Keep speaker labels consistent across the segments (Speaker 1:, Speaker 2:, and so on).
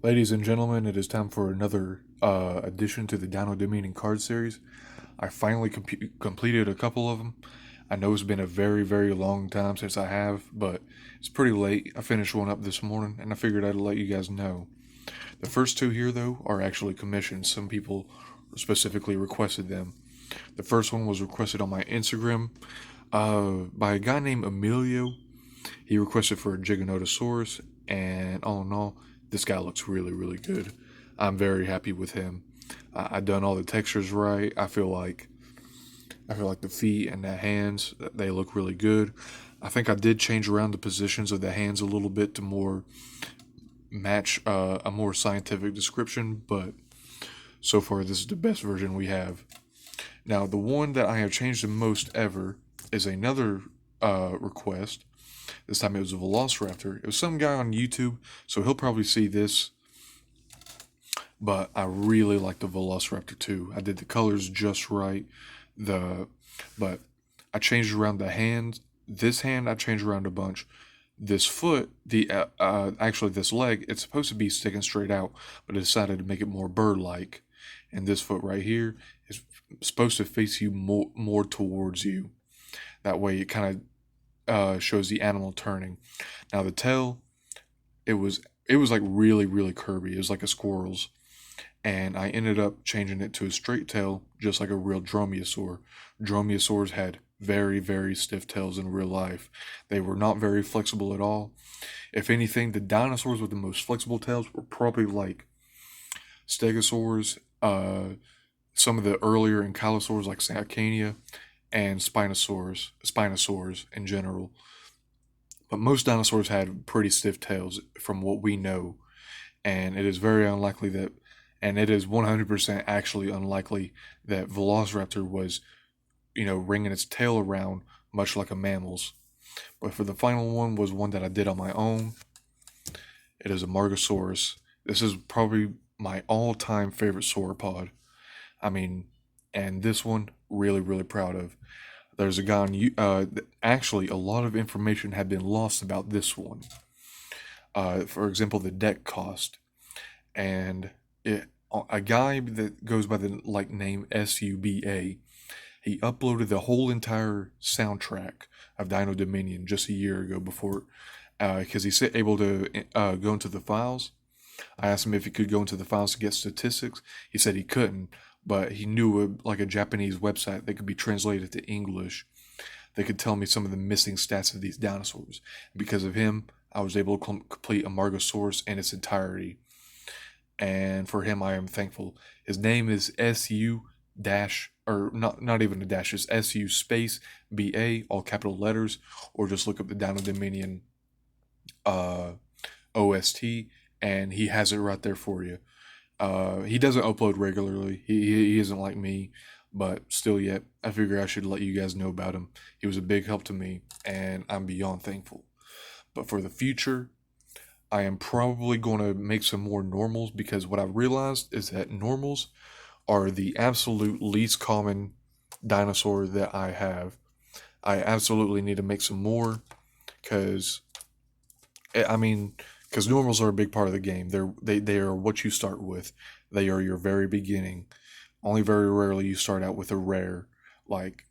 Speaker 1: Ladies and gentlemen, it is time for another addition to the Dino Dominion card series. I finally completed a couple of them. I know it's been a very, very long time since I have, but it's pretty late. I finished one up this morning, and I figured I'd let you guys know. The first two here, though, are actually commissions. Some people specifically requested them. The first one was requested on my Instagram by a guy named Emilio. He requested for a Giganotosaurus, and all in all, this guy looks really, really good. I'm very happy with him. I done all the textures right. I feel like the feet and the hands, they look really good. I think I did change around the positions of the hands a little bit to more match a more scientific description, but so far this is the best version we have. Now, the one that I have changed the most ever is another request. This time it was a Velociraptor. It was some guy on YouTube, so he'll probably see this. But I really like the Velociraptor too. I did the colors just right. The but I changed around the hand. This hand I changed around a bunch. This foot, actually this leg, it's supposed to be sticking straight out, but I decided to make it more bird-like. And this foot right here is supposed to face you more towards you. That way, it kind of shows the animal turning. Now the tail, it was like really really curvy. It was like a squirrel's, and I ended up changing it to a straight tail, just like a real dromaeosaur. Dromaeosaurs had very very stiff tails in real life. They were not very flexible at all. If anything, the dinosaurs with the most flexible tails were probably like stegosaurs, some of the earlier ankylosaurs like Sarcania, and spinosaurs in general. But most dinosaurs had pretty stiff tails from what we know, and it is very unlikely that, and it is 100% actually unlikely that Velociraptor was, ringing its tail around much like a mammal's. But for the final one was one that I did on my own. It is a Amargasaurus. This is probably my all-time favorite sauropod. I mean, and this one, really, really proud of. There's a guy on actually, a lot of information had been lost about this one. For example, the deck cost, and a guy that goes by the name SUBA. He uploaded the whole entire soundtrack of Dino Dominion just a year ago before, because he's able to go into the files. I asked him if he could go into the files to get statistics. He said he couldn't, but he knew a Japanese website that could be translated to English. They could tell me some of the missing stats of these dinosaurs. Because of him, I was able to complete Amargasaurus in its entirety. And for him, I am thankful. His name is SU dash, or not even a dash, it's SU space BA, all capital letters, or just look up the Dino Dominion OST, and he has it right there for you. He doesn't upload regularly. He isn't like me, but still yet, I figure I should let you guys know about him. He was a big help to me, and I'm beyond thankful. But for the future, I am probably going to make some more normals, because what I've realized is that normals are the absolute least common dinosaur that I have. I absolutely need to make some more, because because normals are a big part of the game. They are what you start with. They are your very beginning. Only very rarely you start out with a rare, like,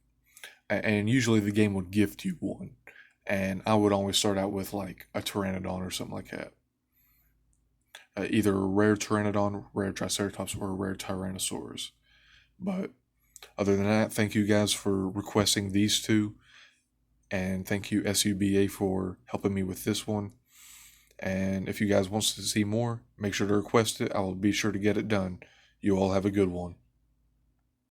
Speaker 1: and usually the game would gift you one, and I would always start out with like a pteranodon or something like that. Either a rare pteranodon, rare triceratops, or a rare tyrannosaurus. But other than that, thank you guys for requesting these two, and thank you SUBA for helping me with this one. And if you guys want to see more, make sure to request it. I will be sure to get it done. You all have a good one.